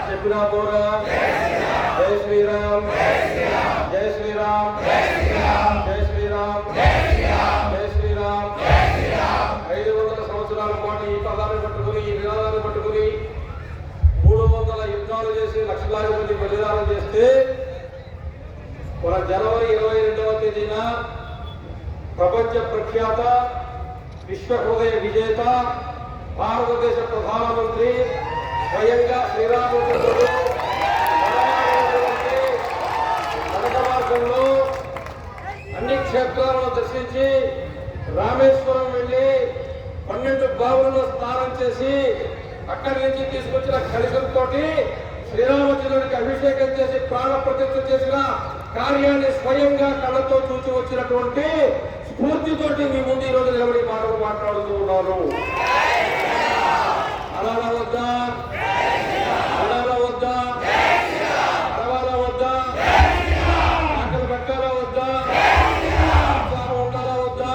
చెప్పినా పోరా. జై శ్రీరామ్, జై శ్రీరామ్, జై శ్రీరామ్, జై శ్రీరామ్, జై శ్రీరామ్. 500 సంవత్సరాల పాటు ఈ పదాన్ని పట్టుకుని, ఈ నినాదాన్ని పట్టుకుని 300 యుద్ధాలు చేసి లక్షలాది మంది బలిదానం చేస్తే మన జనవరి 22వ తేదీన ప్రపంచ ప్రఖ్యాత విశ్వ హృదయ విజేత భారతదేశ ప్రధానమంత్రి స్వయంగా శ్రీరామచంద్రుడు నడక మార్గంలో అన్ని క్షేత్రాలను దర్శించి రామేశ్వరం వెళ్ళి 12 బావులను స్నానం చేసి అక్కడి నుంచి తీసుకొచ్చిన కలశంతో శ్రీరామచంద్రుడికి అభిషేకం చేసి ప్రాణ ప్రతిష్ఠ చేసిన కార్యాన్ని స్వయంగా కళ్ళతో చూసి వచ్చినటువంటి స్ఫూర్తితోటి మీ ముందు ఈ రోజు నిలబడి మాటలు మాట్లాడుతూ ఉన్నారు. అలా వద్దా, అలా వద్దా, అరవాలా వద్దా, ఆకలి పెట్టాలా వద్దా, ఉండాలా వద్దా,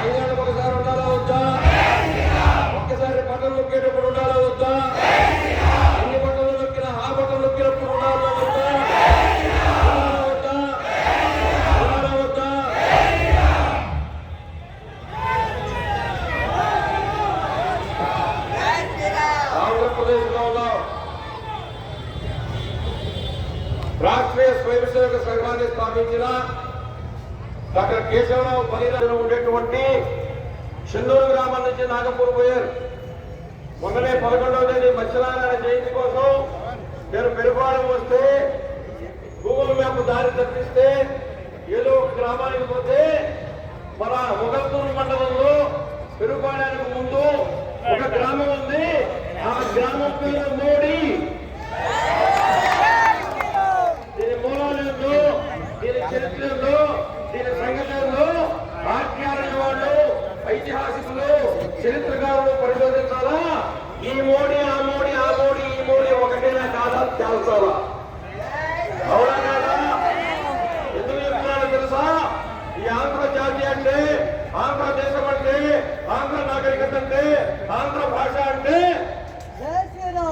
5 ఏళ్ళకి ఒకసారి ఉండాలా వద్దా, ఒక్కసారి బట్టలు నొక్కేటప్పుడు ఉండాలా వద్దా, అన్ని బట్టలు నొక్కిన ఆ బట్టలు నొక్కినప్పుడు ఉండాలా వద్దా, రాష్ట్రీయ స్వయం సేవక సంఘాన్ని స్థాపించిన డాక్టర్ కేశవరావు బలిరాజులో ఉండేటువంటి చెన్నూరు గ్రామం నుంచి నాగపూర్ పోయారు. మొన్ననే 11వ తేదీ మత్స్యనారాయణ జయంతి కోసం నేను పెరుపాడు వస్తే గూగుల్ మ్యాప్ దారి తప్పిస్తే ఏదో ఒక గ్రామానికి పోతే మన మొగల్తూరు మండలంలో పెరుపాడానికి ముందు ఒక గ్రామం ఉంది. ఆ గ్రామం పేరు మోడీ. దీని మూలాలలో, దీని చరిత్రలో, దీని సంఘటనలో ఆఖ్యాన వాళ్ళు, ఐతిహాసికులు, చరిత్రకారులు పరిశోధించాలా. ఈ మోడీ, ఆ మోడీ, ఆ మోడీ, ఈ మోడీ ఒకటేనా కాదా తేల్చాలా. అవునా కాదా? ఎందుకు చెప్తున్నాను తెలుసా? ఈ ఆంధ్ర జాతి అంటే, ఆంధ్ర దేశం అంటే, ఆంధ్ర నాగరికత అంటే, ఆంధ్ర భాష అంటే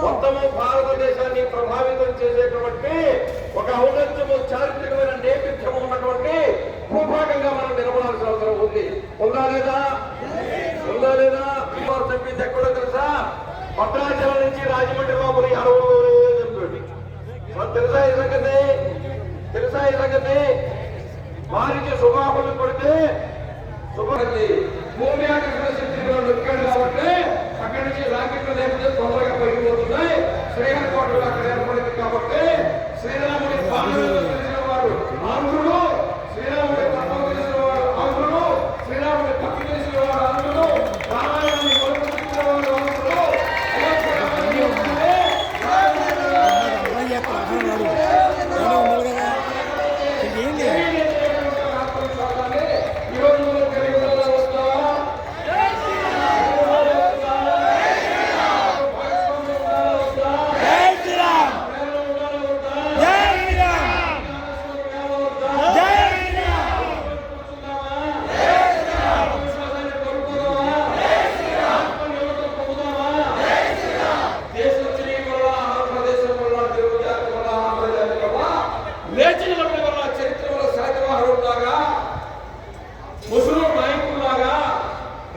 మొత్తము భారతదేశాన్ని ప్రభావితం చేసేటువంటి ఒక ఔన్నత్యము, చారిత్రకమైన నేపథ్యము ఉన్నటువంటి భూభాగంగా మనం నిలబడాల్సిన అవసరం ఉంది. ఉందా లేదా? ఉందా లేదా? చెప్పింది ఎక్కడో తెలుసా? భద్రాచలం నుంచి రాజమండ్రి లోపలి అడవులు చెప్పండి. తెలుసా ఈ సంగతి? తెలుసా ఈ సంగతి? వారికి శుభాపలు కొడితే శుభి భూమి ఆకర్షణ శక్తి నొక్కాడు కాబట్టి అక్కడి నుంచి రాకెట్లు లేకపోతే తొందరగా పడిపోతున్నాయి. శ్రీహరికోటలో అక్కడ ఏర్పడింది కాబట్టి శ్రీరాముడి బాణాలను తెలిసిన వాడు ఆంధ్రుడు, శ్రీరాముడి తత్వం తెలిసిన వాడు ఆంధ్రుడు, శ్రీరాముడి భక్తి తెలిసిన వాడు ఆంధ్రుడు, రామాయణాన్ని కొనుక్కొచ్చిన వాడు ఆంధ్రుడు.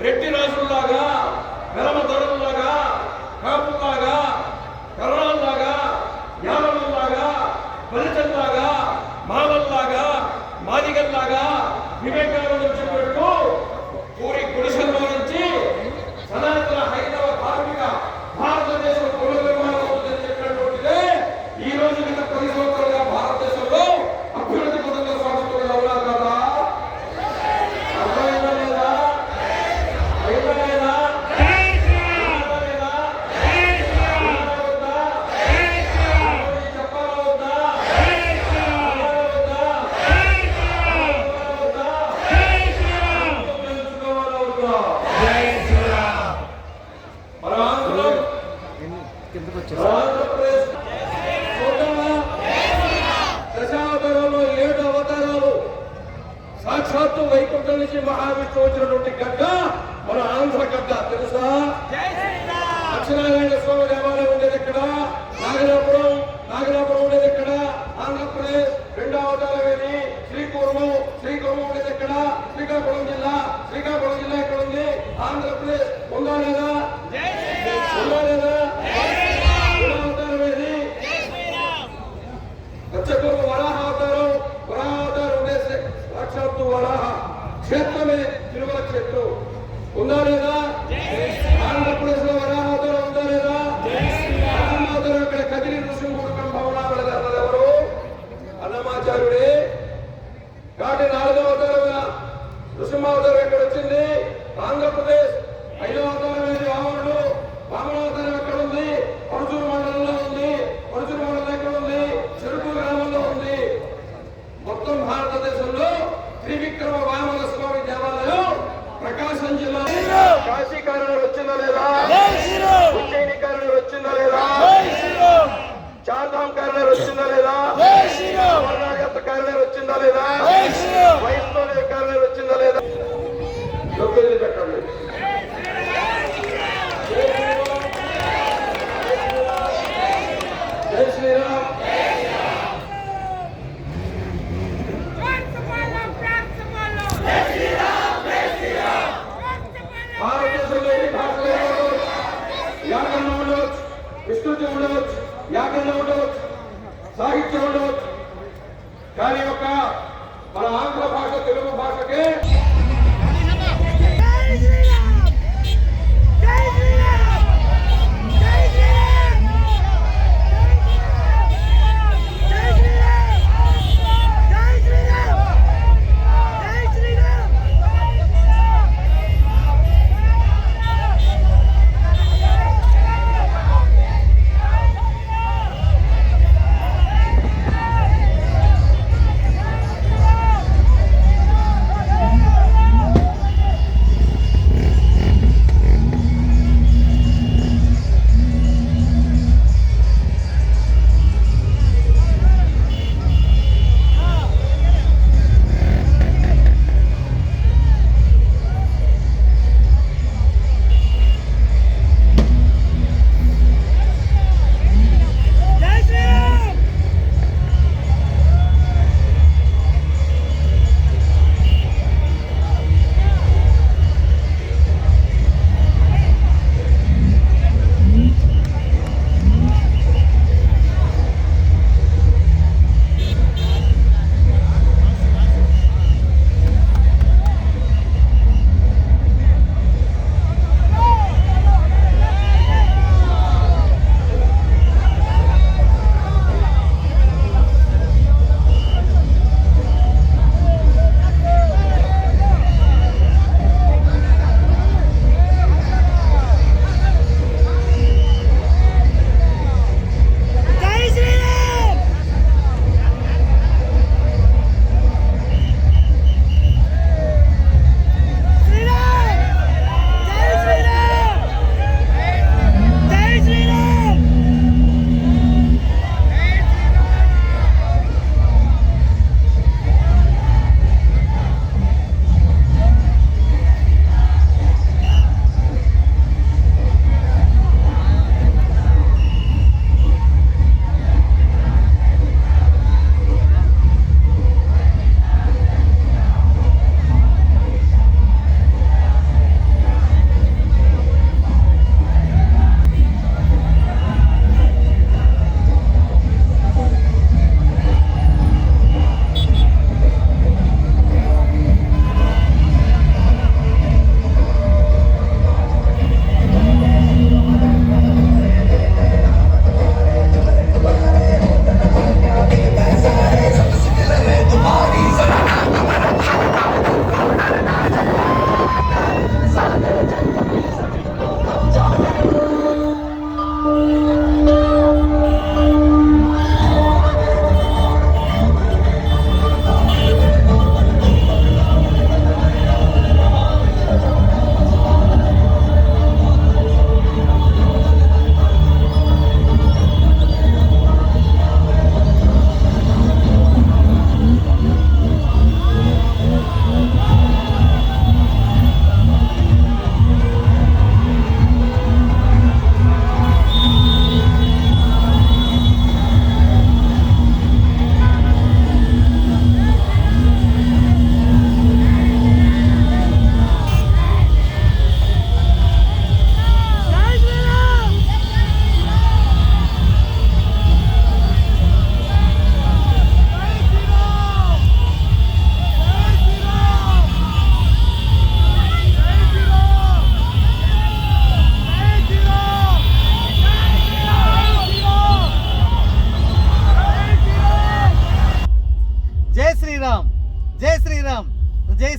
రెడ్డి రాజుల్లాగా, వెలమ దొరల్లాగా, కాపుల్లాగా, కరణాల్లాగా, యాదవుల్లాగా, బలిజల్లాగా, మాలల్లాగా, మాదిగల్లాగా వివేకానంద చెప్పినట్టు పూరి గుడిసెల్లో నుంచి సనాతన హైందవ ధార్మిక భారతదేశం పునర్నిర్మాణం అవుతుందని చెప్పినటువంటిదే ఈ రోజు గత 10 సంవత్సరాలుగా భారతదేశంలో అభ్యున్నతి పదంగా సాగుతున్న అవునా కదా? దశావతారాలు 7 అవతారాలు సాక్షాత్తు వైకుంఠం నుంచి మహావిష్ణువు వచ్చినటువంటి గడ్డ మన ఆంధ్రగడ్డ తెలుసా? లక్ష్మీనారాయణ స్వామి దేవాలయం ఉండేది ఎక్కడ? నాగలాపురం ఉండేది ఎక్కడ? ఆంధ్రప్రదేశ్. రెండవ అవతారం ఏది? శ్రీకాకుళం ఉండేది ఎక్కడ? శ్రీకాకుళం జిల్లా ఎక్కడ ఉంది? ఆంధ్రప్రదేశ్. ఉందా లేదా? మూడవ అవతారం ఏది? వచ్చేపూర్వ వరాహ అవతారం ఉండేసి సాక్షాత్తు వరాహ క్షేత్రమే తిరుమల క్షేత్రం. ఉందా లేదా? ఆంధ్రప్రదేశ్ లో వరాహ అవతారం ఉందా లేదా? అవతారం ఇక్కడ కదిరి నృసింహుడు భవనాలు ఎవరు? అన్నమాచార్యుడే. కాబట్టి 4వ అవతారం నృసింహావతారం ఎక్కడ వచ్చింది? ఆంధ్రప్రదేశ్. 5వ అవతారం ఏది? వామనావతారం ఎక్కడ ఉంది? పరుచూరు మండలంలో ఉంది. పరుచూరు మండలం ఎక్కడ ఉంది? చెరుకు గ్రామంలో ఉంది. మొత్తం భారతదేశంలో త్రివిక్రమ వామన స్వామి దేవాలయం ప్రకాశం జిల్లా. కాశీకారులు వచ్చిందా లేదా? ఉజ్జయిని కారులు వచ్చిందా లేదా? చార్ధామ్ కారులు వచ్చిందా లేదా? అమర్నాథ్ కారులు వచ్చిందా లేదా? వైష్ణవ కారులు వచ్చిందా లేదా? పెట్టండి. జై శ్రీరామ్. భారతదేశంలో ఎన్ని భాషలు ఉండవచ్చు? వ్యాకరణం ఉండవచ్చు, విస్తృతి ఉండవచ్చు, వ్యాకరణం ఉండవచ్చు, సాహిత్యం ఉండవచ్చు. కానీ మన ఆంధ్ర భాష తెలుగు భాషకే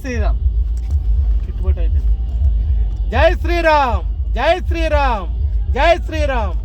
శ్రీరామ్. జై శ్రీరామ్, జై శ్రీరామ్, జై శ్రీరామ్.